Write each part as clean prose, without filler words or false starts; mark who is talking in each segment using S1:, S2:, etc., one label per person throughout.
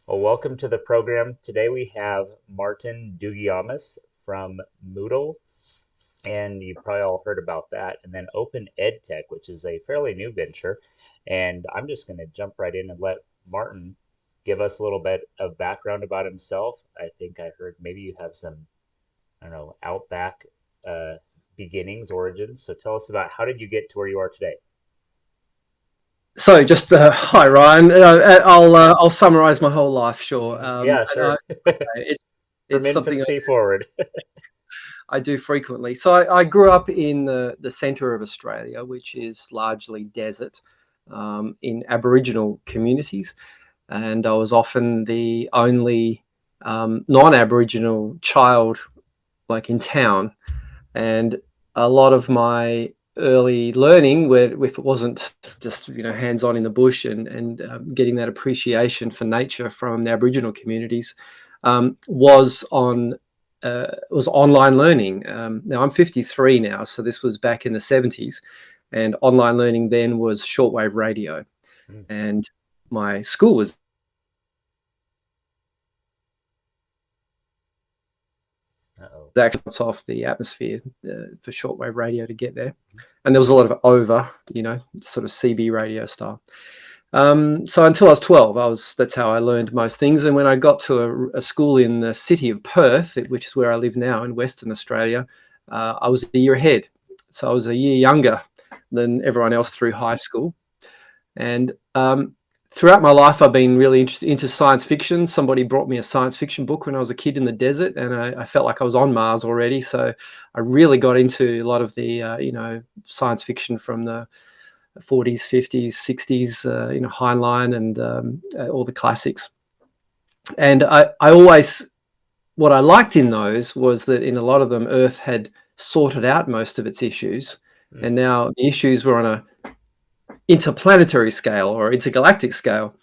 S1: Well, welcome to the program. Today we have Martin Dougiamas from Moodle, and you probably all heard about that. And then OpenEdTech, which is a fairly new venture. And I'm just going to jump right in and let Martin give us a little bit of background about himself. I think I heard maybe you have some, I don't know, outback uh, beginnings, origins. So tell us about how did you get to where you are today?
S2: So just hi Ryan. I'll summarise my whole life. Sure.
S1: Yeah, sure.
S2: It's
S1: From
S2: it's something
S1: infancy forward.
S2: I do frequently. So I grew up in the centre of Australia, which is largely desert, in Aboriginal communities, and I was often the only non-Aboriginal child, like in town, and a lot of my early learning, where if it wasn't just hands-on in the bush and getting that appreciation for nature from the Aboriginal communities, was online learning. Now I'm 53 now, so this was back in the 70s, and online learning then was shortwave radio,
S1: Mm,
S2: and my school was
S1: uh-oh.
S2: actually off the atmosphere for shortwave radio to get there. And there was a lot of sort of CB radio style. So until I was 12, that's how I learned most things. And when I got to a school in the city of Perth, which is where I live now in Western Australia, I was a year ahead. So I was a year younger than everyone else through high school. And throughout my life, I've been really interested into science fiction. Somebody brought me a science fiction book when I was a kid in the desert, and I felt like I was on Mars already. So I really got into a lot of the science fiction from the 40s, 50s, 60s, Heinlein and all the classics. And I always, what I liked in those was that in a lot of them, Earth had sorted out most of its issues,
S1: Mm,
S2: and now the issues were on a interplanetary scale or intergalactic scale.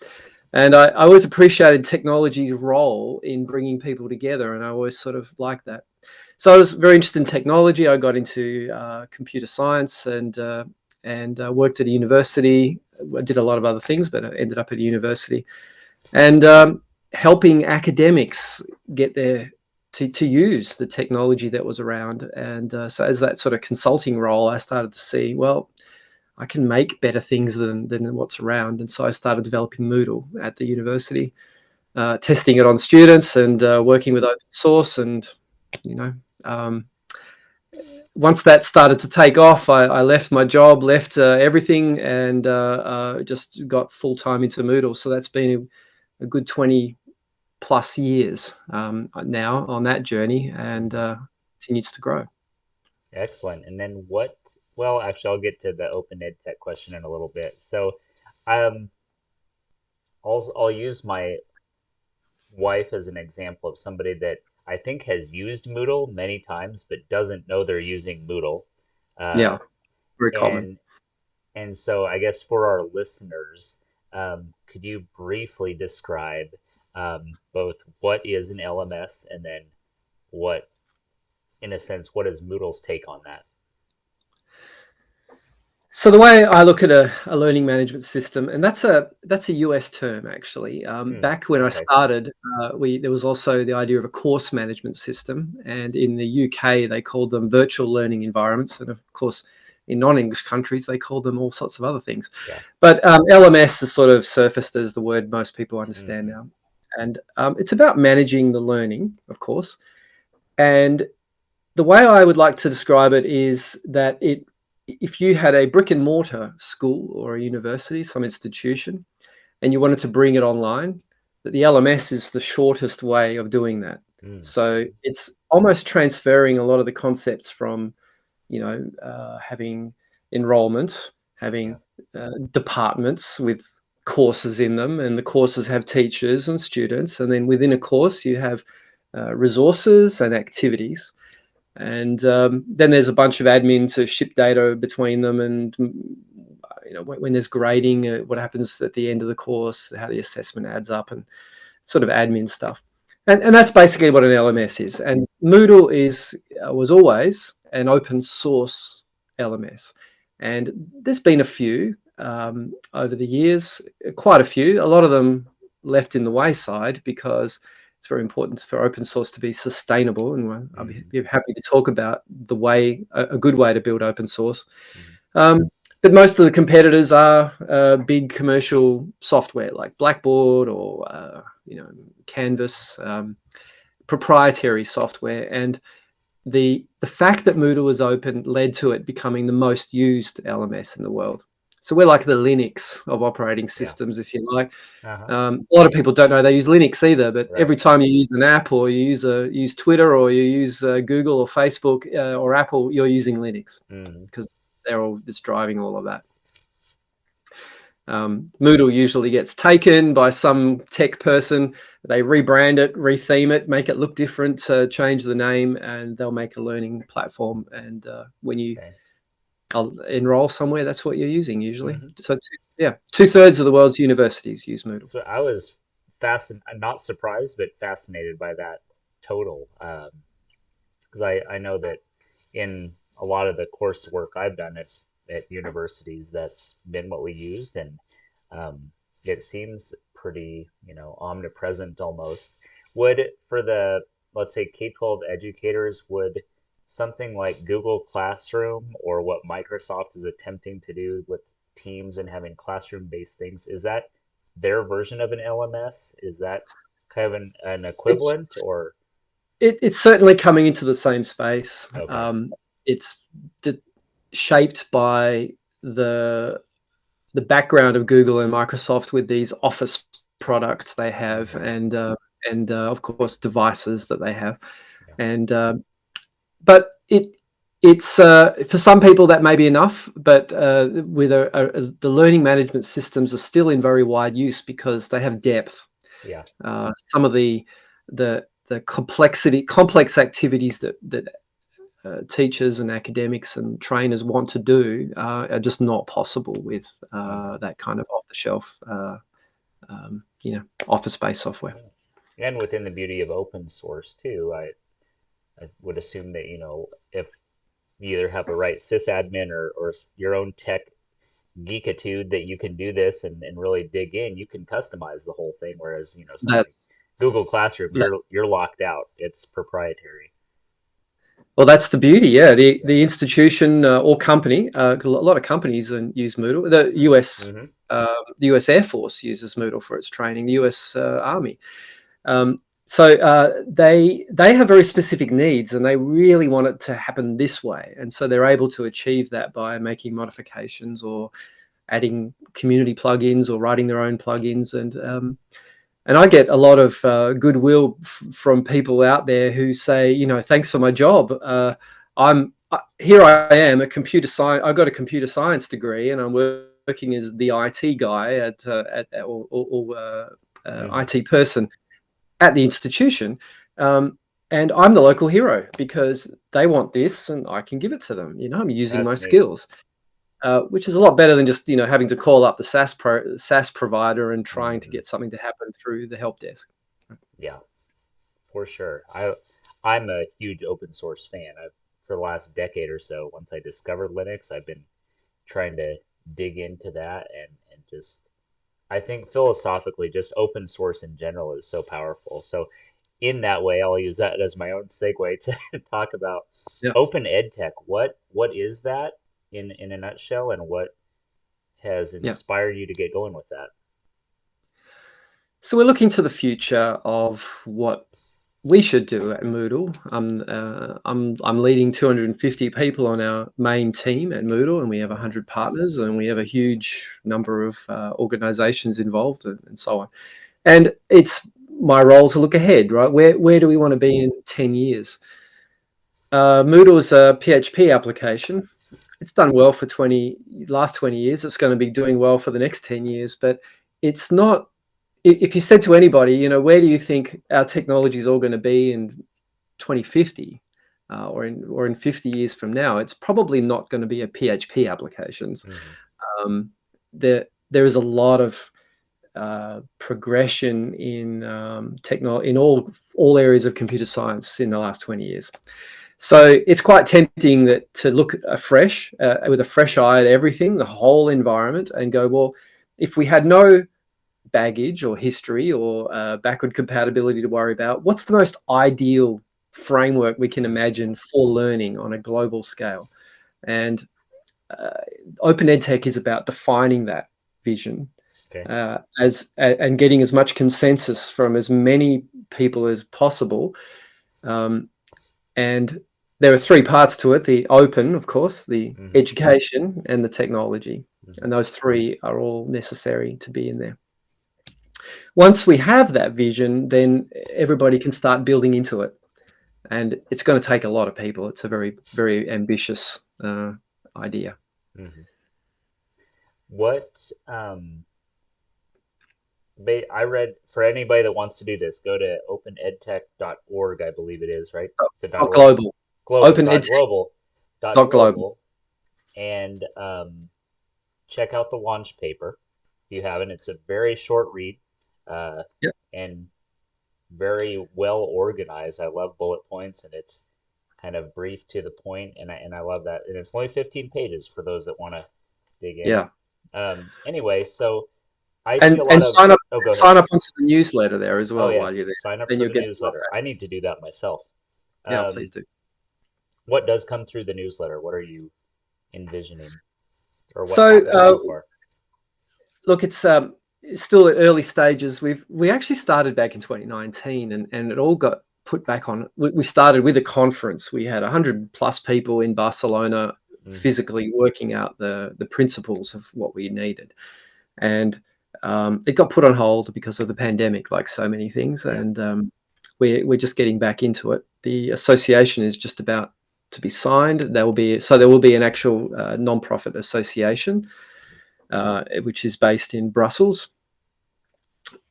S2: And I always appreciated technology's role in bringing people together, and I always sort of liked that. So I was very interested in technology. I got into computer science and worked at a university. I did a lot of other things, but I ended up at a university and helping academics get there to use the technology that was around. And so as that sort of consulting role, I started to see, well, I can make better things than what's around. And so I started developing Moodle at the university, testing it on students and working with open source. And, you know, um, once that started to take off, I left my job, left everything, and just got full time into Moodle. So that's been a good 20 plus years now on that journey, and
S1: mhm.
S2: continues to grow.
S1: Excellent. And then what? Well, actually, I'll get to the open ed tech question in a little bit. So, um, I'll use my wife as an example of somebody that I think has used Moodle many times but doesn't know they're using Moodle. Uh,
S2: Yeah, very common.
S1: and and so I guess for our listeners, could you briefly describe both what is an LMS and then what, in a sense, what is Moodle's take on that?
S2: So the way I look at a learning management system, and that's a US term actually.
S1: Hmm,
S2: Back when I
S1: okay.
S2: started, we there was also the idea of a course management system, and in the UK they called them virtual learning environments, and of course in non-English countries they called them all sorts of other things.
S1: Yeah.
S2: But LMS has sort of surfaced as the word most people understand
S1: Hmm.
S2: now, and it's about managing the learning, of course. And the way I would like to describe it is that if you had a brick and mortar school or a university, some institution, and you wanted to bring it online, that the LMS is the shortest way of doing that.
S1: Mm,
S2: So it's almost transferring a lot of the concepts from, having enrollment,
S1: yeah.
S2: having departments with courses in them, and the courses have teachers and students, and then within a course you have resources and activities, and then there's a bunch of admin to ship data between them, and when there's grading, what happens at the end of the course, how the assessment adds up, and sort of admin stuff. And that's basically what an LMS is. And Moodle was always an open source LMS, and there's been a few over the years, quite a few. A lot of them left in the wayside, because it's very important for open source to be sustainable. And I'll be happy to talk about a good way to build open source. But most of the competitors are big commercial software like Blackboard or Canvas, proprietary software. And the fact that Moodle was open led to it becoming the most used LMS in the world. So we're like the Linux of operating systems, if you like. A lot of people don't know they use Linux either, but every time you use an app, or you use Twitter, or you use Google or Facebook or Apple, you're using Linux, because it's driving all of that. Moodle usually gets taken by some tech person. They rebrand it, retheme it, make it look different, change the name, and they'll make a learning platform. And when you enroll somewhere, that's what you're using usually. So 2/3 of the world's universities use Moodle.
S1: So I was not surprised, but fascinated by that total, because I know that in a lot of the coursework I've done at universities, that's been what we used, and it seems pretty, omnipresent almost. For the, let's say, K-12 educators, would something like Google Classroom, or what Microsoft is attempting to do with Teams and having classroom-based things, is that their version of an LMS? Is that kind of an equivalent, or?
S2: It's certainly coming into the same space.
S1: Okay.
S2: It's shaped by the background of Google and Microsoft with these Office products they have, and of course devices that they have, and but it's for some people that may be enough, but with the learning management systems are still in very wide use because they have depth. Some of the complex activities that teachers and academics and trainers want to do are just not possible with that kind of off-the-shelf, Office-based software.
S1: And within the beauty of open source too, I would assume that if you either have a right sysadmin or your own tech geekitude, that you can do this and really dig in. You can customize the whole thing, whereas something like Google Classroom, you're locked out. It's proprietary.
S2: Well, that's the beauty, The institution or company, a lot of companies use Moodle. The US Air Force uses Moodle for its training. The US Army. So they have very specific needs, and they really want it to happen this way. And so they're able to achieve that by making modifications or adding community plugins or writing their own plugins. And I get a lot of goodwill from people out there who say, thanks for my job. Here I am, a computer science. I got a computer science degree, and I'm working as the IT guy IT person at the institution. And I'm the local hero because they want this, and I can give it to them. I'm using my skills. Which is a lot better than just having to call up the SaaS provider and trying to get something to happen through the help desk.
S1: Yeah, for sure. I'm a huge open source fan. For the last decade or so, once I discovered Linux, I've been trying to dig into that, and just, I think philosophically, just open source in general is so powerful. So in that way, I'll use that as my own segue to talk about OpenEdTech. What is that in a nutshell, and what has inspired you to get going with that?
S2: So we're looking to the future of what we should do at Moodle. I'm leading 250 people on our main team at Moodle, and we have 100 partners, and we have a huge number of organizations involved, and so on. And it's my role to look ahead, right? Where do we want to be in 10 years? Moodle is a PHP application. It's done well for last 20 years. It's going to be doing well for the next 10 years, but it's not. If you said to anybody, where do you think our technology is all going to be in 2050 or in 50 years from now, it's probably not going to be a PHP applications. There is a lot of progression in technology in all areas of computer science in the last 20 years. So it's quite tempting to look afresh with a fresh eye at everything, the whole environment, and go, well, if we had no baggage or history or backward compatibility to worry about. What's the most ideal framework we can imagine for learning on a global scale? And Open EdTech is about defining that vision
S1: Okay.
S2: and getting as much consensus from as many people as possible. And there are three parts to it: the open, of course, the
S1: Hmm.
S2: education, and the technology.
S1: Hmm.
S2: And those three are all necessary to be in there. Once we have that vision, then everybody can start building into it. And it's going to take a lot of people. It's a very, very ambitious idea.
S1: Hmm. What I read, for anybody that wants to do this, go to openedtech.org, I believe it is, right? It's a
S2: Dot
S1: .org,
S2: global,
S1: global,
S2: open
S1: dot
S2: edtech
S1: global, dot
S2: dot global.
S1: global, and check out the launch paper if you haven't. It's a very short read, uh,
S2: Yep.
S1: and very well organized. I love bullet points, and it's kind of brief to the point, and I love that. And it's only 15 pages for those that want to dig in.
S2: Yeah.
S1: Anyway, so I see a
S2: And
S1: lot of.
S2: sign up
S1: Oh, go ahead.
S2: sign up onto the newsletter there as
S1: Oh
S2: well while
S1: yes,
S2: you're there.
S1: sign up
S2: Then
S1: for
S2: you'll
S1: the
S2: get the
S1: newsletter.
S2: update.
S1: I need to do that myself.
S2: Yeah, please
S1: Um,
S2: do.
S1: what does come through the newsletter? What are you envisioning, or what
S2: So
S1: happened so far?
S2: look, it's still at early stages. We actually started back in 2019, and it all got put back on. We started with a conference. We had 100+ people in Barcelona
S1: Hmm.
S2: physically working out the principles of what we needed, and it got put on hold because of the pandemic, like so many things.
S1: Yeah.
S2: And we're just getting back into it. The association is just about to be signed. There will be an actual non-profit association, which is based in Brussels.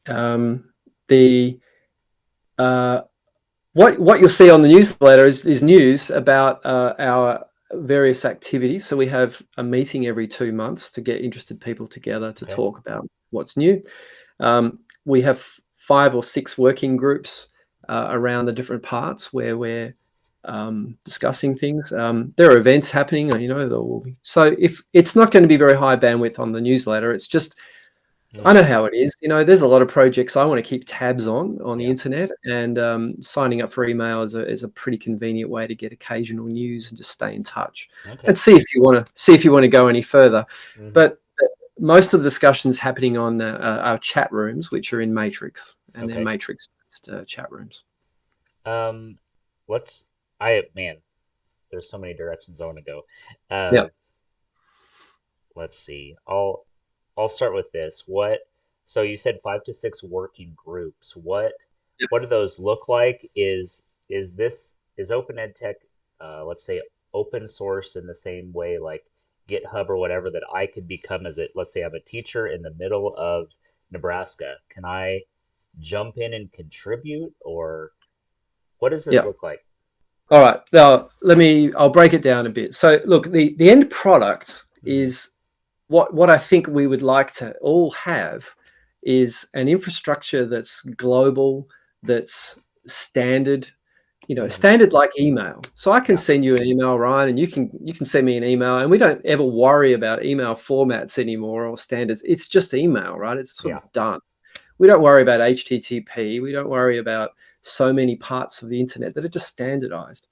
S2: The what you'll see on the newsletter is news about our various activities. So we have a meeting every 2 months to get interested people together to
S1: Okay.
S2: talk about what's new. We have 5 or 6 working groups around the different parts where we're discussing things. There are events happening, there will be. So if it's not going to be very high bandwidth on the newsletter, it's just I know
S1: Hmm.
S2: how it is. There's a lot of projects I want to keep tabs on the
S1: Yeah.
S2: internet, and signing up for email is a pretty convenient way to get occasional news and just stay in touch
S1: Okay.
S2: and see if you want to go any further.
S1: Hmm.
S2: But most of the discussions happening on our chat rooms, which are in Matrix, and they're
S1: Okay.
S2: Matrix-based chat rooms.
S1: Um, let's. I man, there's so many directions I want to go.
S2: Yeah.
S1: Let's see. I'll start with this. What? So you said 5 to 6 working groups. What do those look like? Is Open EdTech, let's say, open source in the same way like GitHub or whatever that I could become as it? Let's say I'm a teacher in the middle of Nebraska. Can I jump in and contribute, or what does this
S2: Yeah.
S1: look like?
S2: All right. Now I'll break it down a bit. So look, the end product
S1: Hmm.
S2: is what I think we would like to all have is an infrastructure that's global, that's standard,
S1: Hmm.
S2: standard like email. So I can
S1: Yeah.
S2: send you an email, Ryan, and you can send me an email, and we don't ever worry about email formats anymore or standards. It's just email, right? It's sort
S1: Yeah.
S2: of done. We don't worry about HTTP. We don't worry about so many parts of the internet that are just standardized.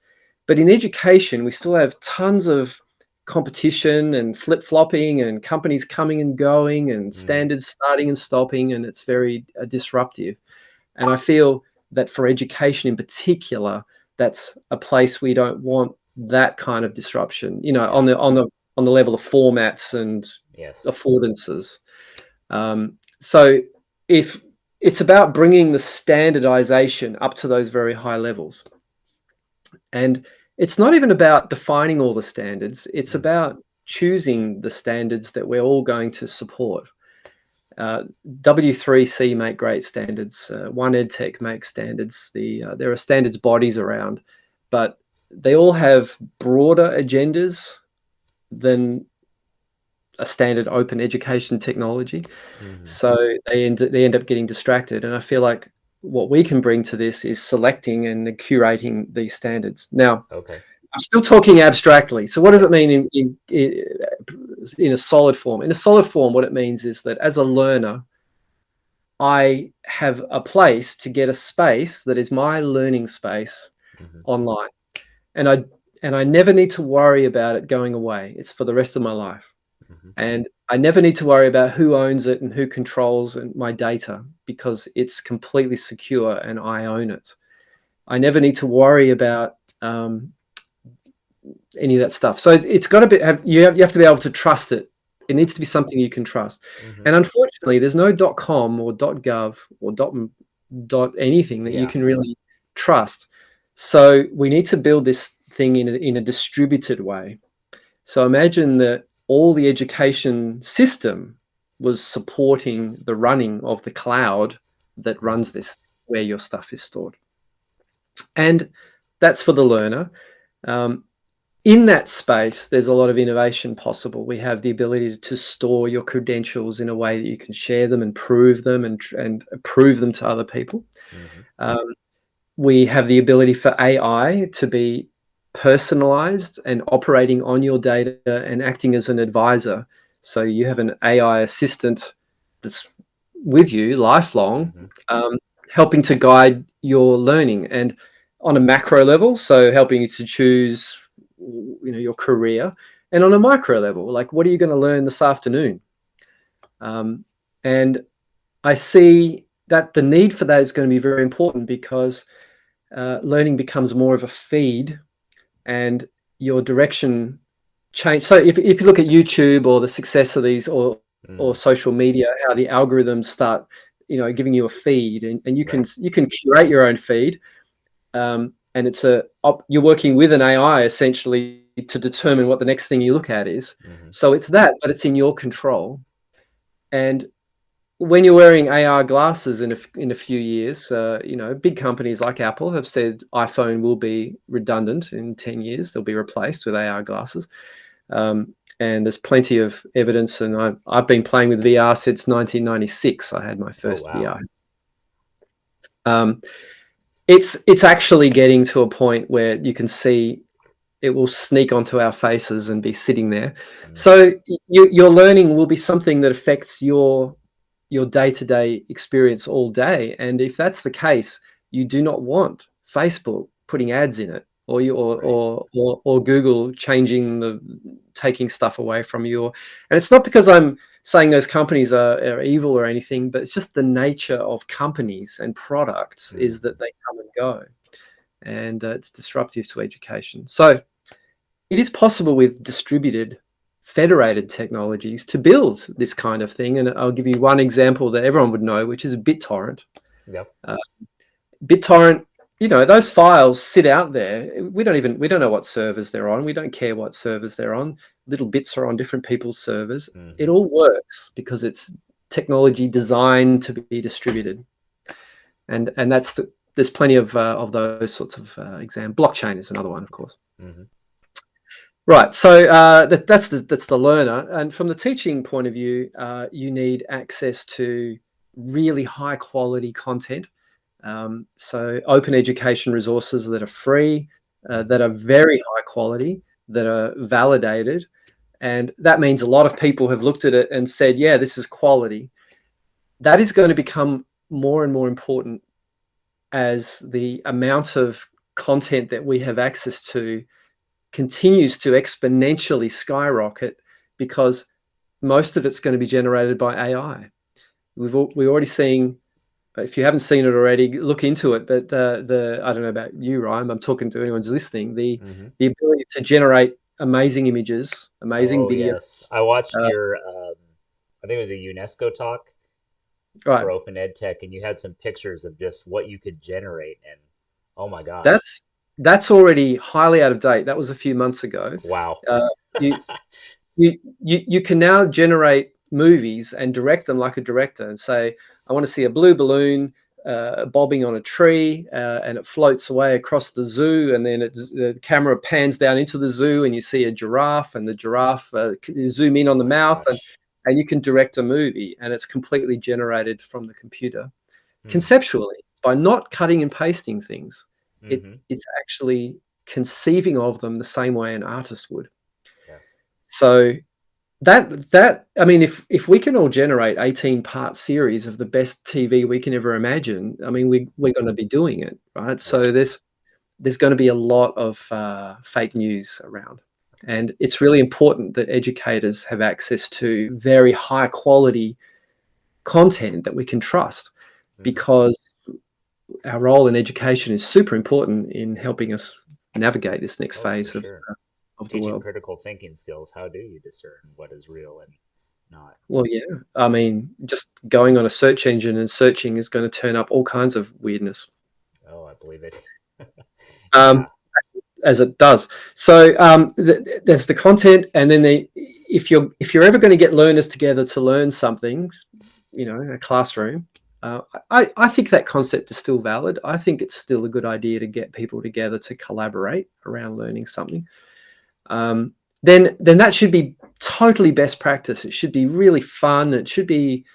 S2: But in education, we still have tons of competition and flip-flopping and companies coming and going and
S1: Hmm.
S2: standards starting and stopping, and it's very disruptive. And I feel that for education in particular, that's a place we don't want that kind of disruption,
S1: Yeah.
S2: on the level of formats and
S1: Yes.
S2: affordances. So if it's about bringing the standardization up to those very high levels, and it's not even about defining all the standards, it's
S1: Hmm.
S2: about choosing the standards that we're all going to support. W3C make great standards. One EdTech makes standards. There are standards bodies around, but they all have broader agendas than a standard open education technology.
S1: Hmm.
S2: So they end up getting distracted. And I feel like what we can bring to this is selecting and curating these standards. Now,
S1: Okay.
S2: I'm still talking abstractly. So what does
S1: Yeah.
S2: it mean in a solid form? In a solid form, what it means is that as a learner, I have a place to get a space that is my learning space
S1: Hmm.
S2: online, and I never need to worry about it going away. It's for the rest of my life.
S1: Hmm.
S2: And I never need to worry about who owns it and who controls my data, because it's completely secure and I own it. I never need to worry about any of that stuff. So it's got to be, you have to be able to trust it. It needs to be something you can trust.
S1: Hmm.
S2: And unfortunately, there's no .com or .gov or dot anything that you
S1: Yeah.
S2: can really trust. So we need to build this thing in a distributed way. So imagine that all the education system was supporting the running of the cloud that
S1: Hmm.
S2: runs this, where your stuff is stored. And that's for the learner. Um, in that space, there's a lot of innovation possible. We have the ability to store your credentials in a way that you can share them and prove them and prove them to other people.
S1: Hmm.
S2: Um, we have the ability for AI to be personalized and operating on your data and acting as an advisor. So you have an AI assistant that's with you lifelong,
S1: Hmm.
S2: um, helping to guide your learning, and on a macro level, so helping you to choose, your career, and on a micro level, like what are you going to learn this afternoon? And I see that the need for that is going to be very important, because learning becomes more of a feed, and your direction change. So if you look at YouTube or the success of these, or
S1: Hmm.
S2: social media, how the algorithms start, giving you a feed, and
S1: Right.
S2: you can curate your own feed, and you're working with an AI essentially to determine what the next thing you look at is.
S1: Hmm.
S2: So it's that, but it's in your control. And when you're wearing AR glasses in a few years, big companies like Apple have said iPhone will be redundant in 10 years. They'll be replaced with AR glasses. And there's plenty of evidence. And I've been playing with VR since 1996. I had my
S1: Oh,
S2: first
S1: wow.
S2: VR. Um, it's actually getting to a point where you can see it will sneak onto our faces and be sitting there.
S1: Hmm.
S2: So your learning will be something that affects your day-to-day experience all day. And if that's the case, you do not want Facebook putting ads in it, or
S1: Right.
S2: or Google taking stuff away from you. And it's not because I'm saying those companies are evil or anything, but it's just the nature of companies and products is
S1: Hmm.
S2: that they come and go, and it's disruptive to education. So it is possible with distributed, federated technologies to build this kind of thing. And I'll give you one example that everyone would know, which is BitTorrent.
S1: Yep.
S2: Uh, BitTorrent, those files sit out there. We don't know what servers they're on. We don't care what servers they're on. Little bits are on different people's servers. It
S1: Hmm.
S2: all works because it's technology designed to be distributed. And there's plenty of those sorts of examples. Blockchain is another one, of course.
S1: Hmm.
S2: Right. So that's the learner, and from the teaching point of view, you need access to really high quality content. So open education resources that are free, that are very high quality, that are validated, and that means a lot of people have looked at it and said, "Yeah, this is quality." That is going to become more and more important as the amount of content that we have access to continues to exponentially skyrocket, because most of it's going to be generated by AI. We're already seeing, if you haven't seen it already, look into it. But the I don't know about you, Ryan. I'm talking to anyone who's listening. The
S1: Hmm.
S2: the ability to generate amazing images, amazing
S1: Oh,
S2: video.
S1: yes. I watched
S2: Uh,
S1: your, I think it was a UNESCO talk for
S2: right.
S1: Open EdTech, and you had some pictures of just what you could generate. And oh my gosh.
S2: That's that's already highly out of date. That was a few months ago.
S1: Wow.
S2: Uh, you you can now generate movies and direct them like a director, and say, I want to see a blue balloon bobbing on a tree, and it floats away across the zoo, and then the camera pans down into the zoo and you see a giraffe, and the giraffe you zoom in
S1: Oh
S2: on the
S1: my
S2: mouth,
S1: gosh.
S2: and you can direct a movie, and it's completely generated from the computer
S1: Hmm.
S2: conceptually, by not cutting and pasting things.
S1: Hmm.
S2: It's actually conceiving of them the same way an artist would.
S1: Yeah.
S2: So that I mean, if we can all generate 18-part series of the best TV we can ever imagine, I mean, we're going to be doing it, right? So
S1: Right.
S2: there's going to be a lot of fake news around, and it's really important that educators have access to very high quality content that we can trust,
S1: Hmm.
S2: because our role in education is super important in helping us navigate this next
S1: Oh, for
S2: phase
S1: sure.
S2: of the
S1: Teaching
S2: world.
S1: critical thinking skills. How do you discern what is real and not?
S2: Well, yeah. I mean, just going on a search engine and searching is going to turn up all kinds of weirdness,
S1: Oh, I believe it.
S2: um,
S1: Yeah.
S2: as it does. So there's the content, and then if you're ever going to get learners together to learn something, a classroom. I think that concept is still valid. I think it's still a good idea to get people together to collaborate around learning something. Um, then that should be totally best practice. It should be really fun. It should be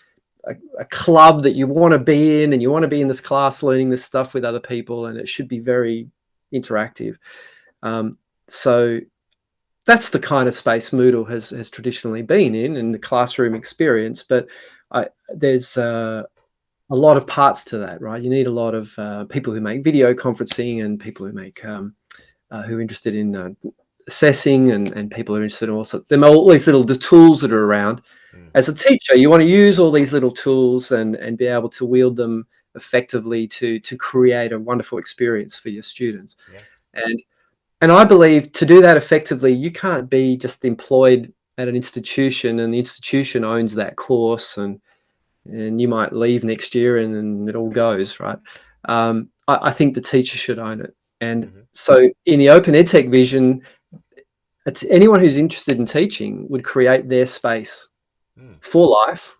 S2: a club that you want to be in, and you want to be in this class learning this stuff with other people, and it should be very interactive. Um, so that's the kind of space Moodle has traditionally been in the classroom experience. But there's a lot of parts to that, right? You need a lot of people who make video conferencing, and people who make who are interested in assessing, and people who are interested in all these little the tools that are around.
S1: Hmm.
S2: As a teacher, you want to use all these little tools and be able to wield them effectively to create a wonderful experience for your students.
S1: Yeah.
S2: And and I believe to do that effectively, you can't be just employed at an institution and the institution owns that course, and you might leave next year and then it all goes, right. I think the teacher should own it. And
S1: Hmm.
S2: so in the open edtech vision, it's anyone who's interested in teaching would create their space
S1: Mm.
S2: for life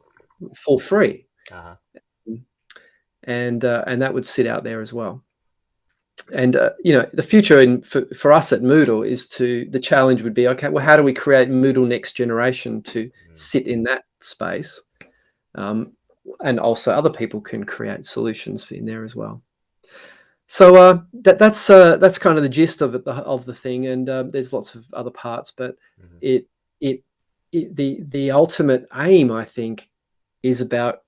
S2: for free,
S1: Uh-huh.
S2: and that would sit out there as well. And the future for us at Moodle is the challenge would be, okay, well, how do we create Moodle next generation to
S1: Mm.
S2: sit in that space, um, and also other people can create solutions in there as well. So that's kind of the gist of the thing, and there's lots of other parts, but
S1: Hmm.
S2: it it, the ultimate aim, I think, is about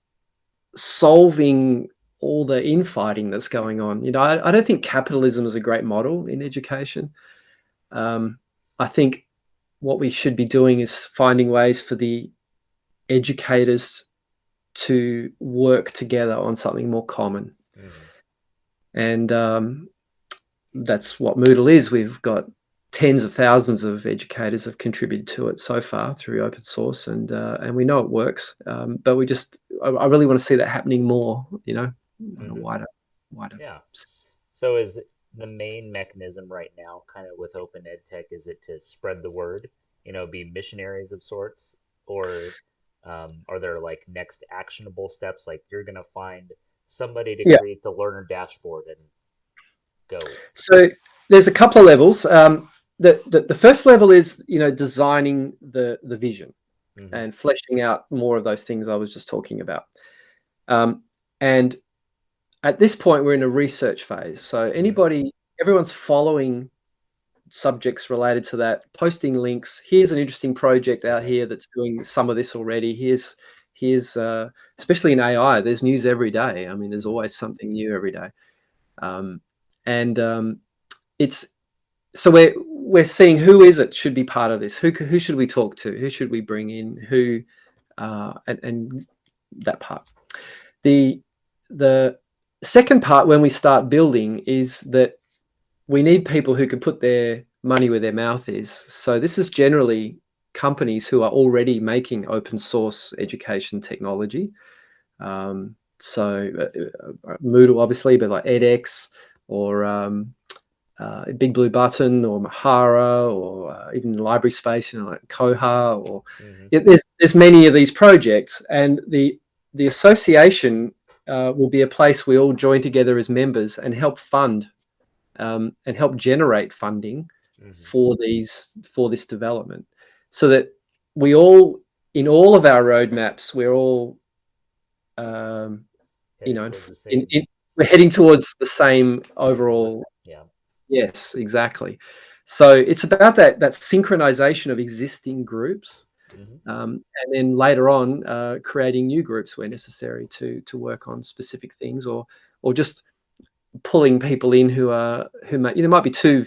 S2: solving all the infighting that's going on. I don't think capitalism is a great model in education. I think what we should be doing is finding ways for the educators to work together on something more common.
S1: Hmm.
S2: And that's what Moodle is. We've got tens of thousands of educators have contributed to it so far through open source, and we know it works. But I really want to see that happening more. On a
S1: Hmm.
S2: wider.
S1: Yeah. So is the main mechanism right now, kind of with Open EdTech, is it to spread the word, be missionaries of sorts, or are there like next actionable steps, like you're gonna find somebody to
S2: Yeah.
S1: create the learner dashboard and go?
S2: So there's a couple of levels. The first level is designing the vision
S1: Hmm.
S2: and fleshing out more of those things I was just talking about. And at this point, we're in a research phase. So
S1: Hmm.
S2: everyone's following subjects related to that, posting links. Here's an interesting project out
S1: Okay.
S2: here that's doing some of this already. Here's especially in AI, there's news every day. I mean, there's
S1: Hmm.
S2: always something new every day. And it's so we're seeing who is it should be part of this. Who should we talk to? Who should we bring in? Who and that part. The the second part, when we start building, is that we need people who can put their money where their mouth is. So this is generally companies who are already making open source education technology. So Moodle, obviously, but like edX, or Big Blue Button, or Mahara, or even library space, like Koha, or
S1: Hmm.
S2: there's many of these projects, and the association will be a place we all join together as members and help fund, and help generate funding
S1: Hmm.
S2: for this development, so that we all, in all of our roadmaps, we're all um, you
S1: Heading
S2: know
S1: towards the
S2: in,
S1: same
S2: in, we're heading
S1: same
S2: towards the same
S1: azimuth.
S2: overall.
S1: Yeah.
S2: Yes, exactly. So it's about that synchronization of existing groups,
S1: Hmm.
S2: And then later on, creating new groups where necessary to work on specific things, or just pulling people in who may, there might be two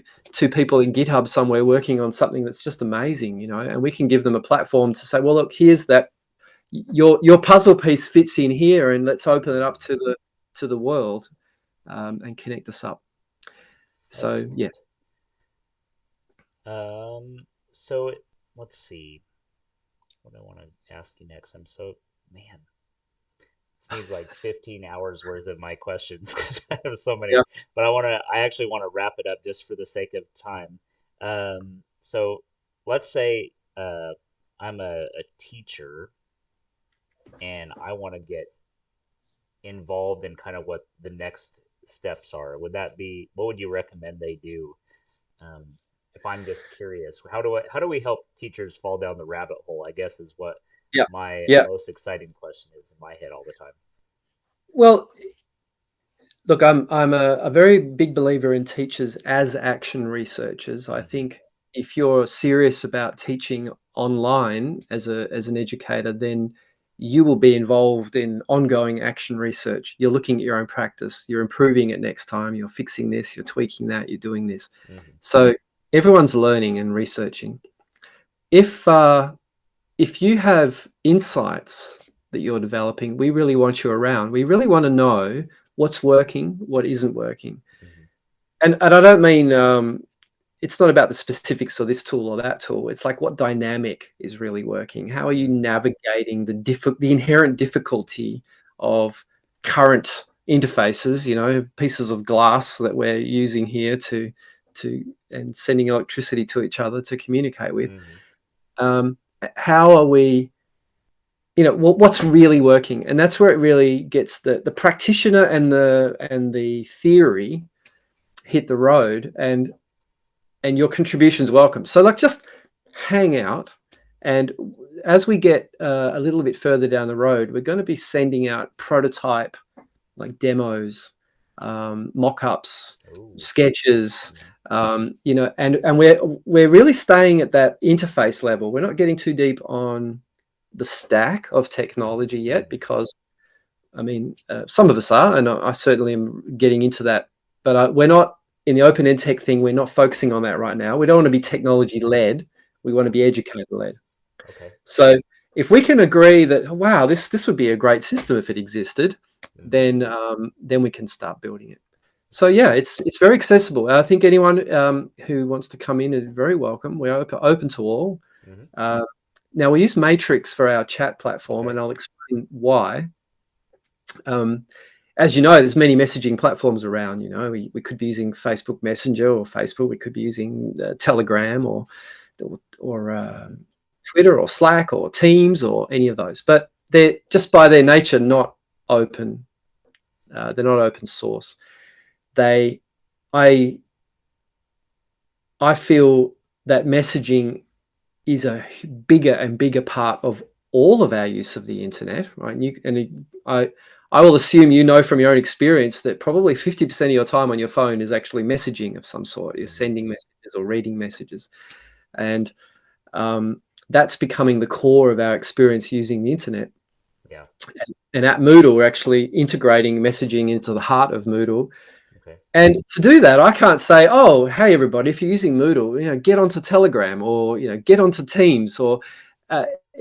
S2: people in GitHub somewhere working on something that's just amazing, and we can give them a platform to say, well, look, here's that your puzzle piece fits in here, and let's open it up
S1: Hmm.
S2: to the world, and connect us up. So
S1: Excellent.
S2: yes.
S1: So let's see what I want to ask you next. Man, this needs like 15 hours worth of my questions because I have so many.
S2: Yeah.
S1: But I actually want to wrap it up just for the sake of time. So let's say I'm a teacher and I want to get involved in kind of what the next steps are. What would you recommend they do? Um, if I'm just curious, how do we help teachers fall down the rabbit hole? I guess is what
S2: Yeah.
S1: my
S2: Yeah.
S1: most exciting question is in my head all the time.
S2: Well, look, I'm a very big believer in teachers as action researchers. I
S1: Hmm.
S2: think if you're serious about teaching online as an educator, then you will be involved in ongoing action research. You're looking at your own practice, you're improving it next time, you're fixing this, you're tweaking that, you're doing this.
S1: Hmm.
S2: So everyone's learning and researching. If if you have insights that you're developing, we really want you around. We really want to know what's working, what isn't working.
S1: Hmm.
S2: And I don't mean it's not about the specifics of this tool or that tool. It's like what dynamic is really working. How are you
S1: Hmm.
S2: navigating the inherent difficulty of current interfaces? Pieces of glass that we're using here to and sending electricity to each other to communicate with.
S1: Hmm.
S2: Um, how are we? What's really working, and that's where it really gets the practitioner and the theory hit the road, and your contribution's welcome. So like just hang out, and as we get a little bit further down the road, we're going to be sending out prototype like demos, mock-ups,
S1: Oh.
S2: sketches,
S1: Hmm.
S2: and we're really staying at that interface level. We're not getting too deep on the stack of technology yet,
S1: Hmm.
S2: because I mean, some of us are, and I certainly am getting into that. But we're not in the open ed tech thing. We're not focusing on that right now. We don't want to be technology led. We want to
S1: Hmm.
S2: be educator led.
S1: Okay.
S2: So if we can agree that, wow, this would be a great system if it existed,
S1: Hmm.
S2: then we can start building it. So
S1: Okay.
S2: yeah, it's very accessible. I think anyone who wants to come in is very welcome. We're open to all.
S1: Hmm.
S2: Uh, Now we use Matrix for our chat platform,
S1: Okay.
S2: and I'll explain why. Um, as you know, there's many messaging platforms around. We could be using Facebook Messenger or Facebook. We could be using Telegram or
S1: Hmm.
S2: Twitter or Slack or Teams or any of those. But they're just by their nature not open. They're not open source. They, I, I feel that messaging is a bigger and bigger part of all of our use of the internet, right? I will assume from your own experience that probably 50% of your time on your phone is actually messaging of some sort. You're
S1: Hmm.
S2: sending messages or reading messages, and that's becoming the core of our experience using the internet.
S1: Yeah.
S2: And at Moodle, we're actually integrating messaging into the heart of Moodle.
S1: Okay.
S2: And to do that, I can't say, "Oh, hey everybody, if you're using Moodle, get onto Telegram or get onto Teams," or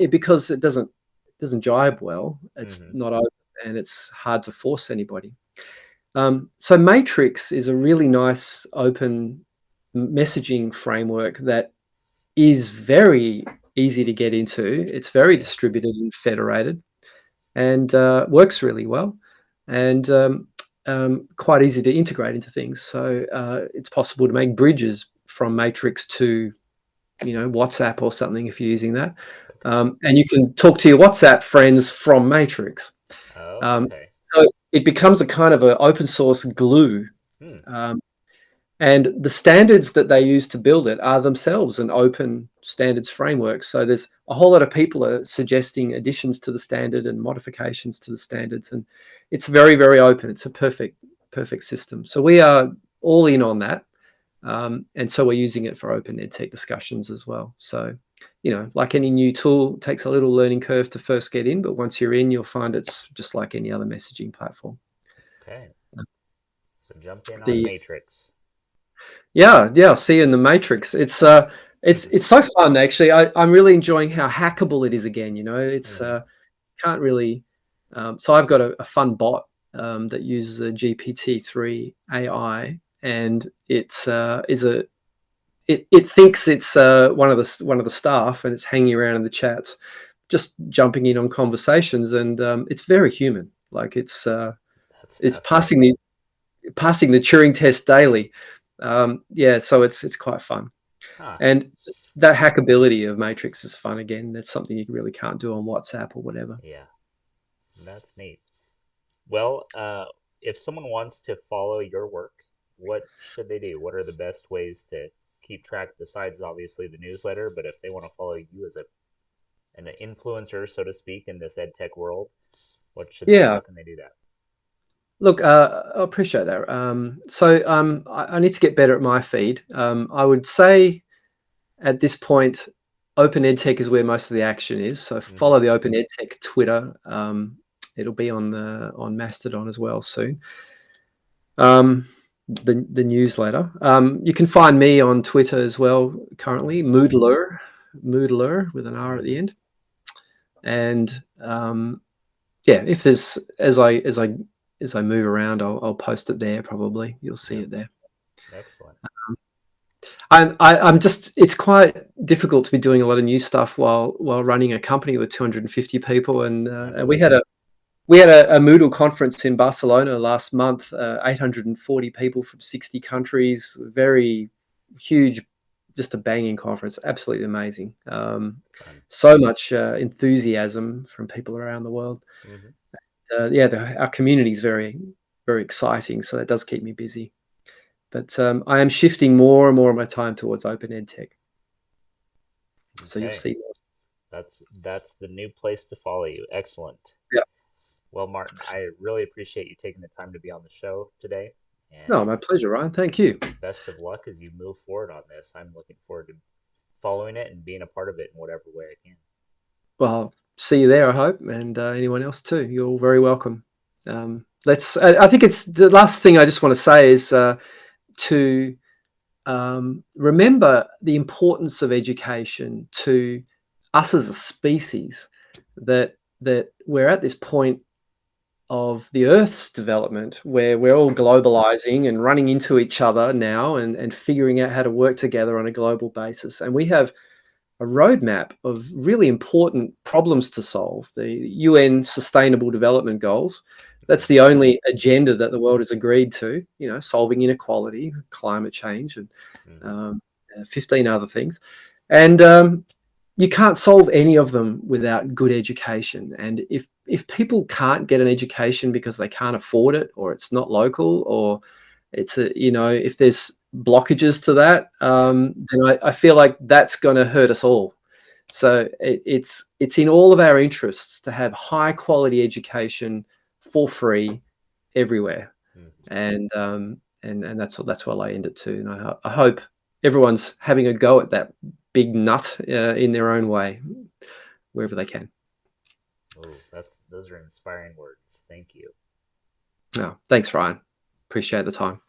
S2: because it doesn't jibe well. It's
S1: Hmm.
S2: not open, and it's hard to force anybody. So Matrix is a really nice open messaging framework that is very easy to get into. It's very
S1: Okay.
S2: distributed and federated, and works really well, and quite easy to integrate into things. So it's possible to make bridges from Matrix to WhatsApp or something if you're using that,
S1: Okay.
S2: and you can talk to your WhatsApp friends from Matrix.
S1: Oh,
S2: Um,
S1: okay.
S2: so it becomes a kind of an open source glue.
S1: Hmm.
S2: Um, and the standards that they use to build it are themselves an open standards framework. So there's a whole lot of people are suggesting additions to the standard and modifications to the standards, and it's very, very open. It's a perfect system. So we are all in on that, and so we're using it for open EdTech discussions as well. So like any new tool, it takes a little learning curve to first get in, but once you're in, you'll find it's just like any other messaging platform.
S1: Okay. So jump in on
S2: The
S1: Matrix.
S2: Yeah, see you in the Matrix. It's so fun actually. I'm really enjoying how hackable it is again. It's
S1: Hmm.
S2: can't really. So I've got a fun bot that uses a GPT-3 AI, and it thinks it's one of the staff, and it's hanging around in the chats, just jumping in on conversations, and it's very human. Like
S1: That's
S2: it's
S1: fascinating.
S2: passing the Turing test daily. Yeah, so it's quite fun,
S1: Huh.
S2: and that hackability of Matrix is fun again. That's something you really can't do on WhatsApp or whatever.
S1: Yeah, that's neat. Well, if someone wants to follow your work, what should they do? What are the best ways to keep track besides obviously the newsletter? But if they want to follow you as an influencer, so to speak, in this ed tech world,
S2: Yeah,
S1: how can they do that?
S2: look, I appreciate that. I need to get better at my feed. I would say at this point, Open EdTech is where most of the action is. So
S1: Hmm.
S2: follow the Open EdTech Twitter. It'll be on Mastodon as well soon. Um, the newsletter. You can find me on Twitter as well currently,
S1: Nice.
S2: Moodler with an R at the
S1: Hmm.
S2: end. And yeah, if there's as I move around, I'll post it there. Probably you'll see
S1: Yep.
S2: it there.
S1: Excellent.
S2: I'm just it's quite difficult to be doing a lot of new stuff while running a company with 250 people,
S1: I
S2: and we
S1: believe
S2: had
S1: it.
S2: a Moodle conference in Barcelona last month. 840 people from 60 countries. Very huge, just a banging conference. Absolutely amazing.
S1: Fun.
S2: So much enthusiasm from people around the world.
S1: Hmm.
S2: Yeah, our community is very, very exciting. So that does keep me busy. But I am shifting more and more of my time towards open ed tech. So you'll
S1: Okay.
S2: see.
S1: That's the new place to follow you. Excellent.
S2: Yeah.
S1: Well, Martin, I really appreciate you taking the time to be on the show today,
S2: No,
S1: and
S2: my pleasure, Ryan. Thank you.
S1: best of luck as you move forward on this. I'm looking forward to following it and being a part of it in whatever way I can.
S2: Well, see you there, I hope, and anyone else too. You're all very welcome. I think it's the last thing I just want to say is to remember the importance of education to us as a species. That we're at this point of the Earth's development where we're all globalizing and running into each other now, and figuring out how to work together on a global basis. And we have a roadmap of really important problems to solve. The UN Sustainable Development Goals. That's the
S1: Hmm.
S2: only agenda that the world has agreed to. Solving inequality, climate change, and
S1: Hmm.
S2: um, 15 other things. And you can't solve any of them without good education. And if people can't get an education because they can't afford it, or it's not local, or if there's blockages to that, then I feel like that's going to hurt us all. So it's in all of our interests to have high quality education for free everywhere,
S1: Hmm.
S2: and that's what I end it to. And I hope everyone's having a go at that big nut in their own way, wherever they can.
S1: Oh, those are inspiring words. Thank you.
S2: No, thanks, Ryan. Appreciate the time.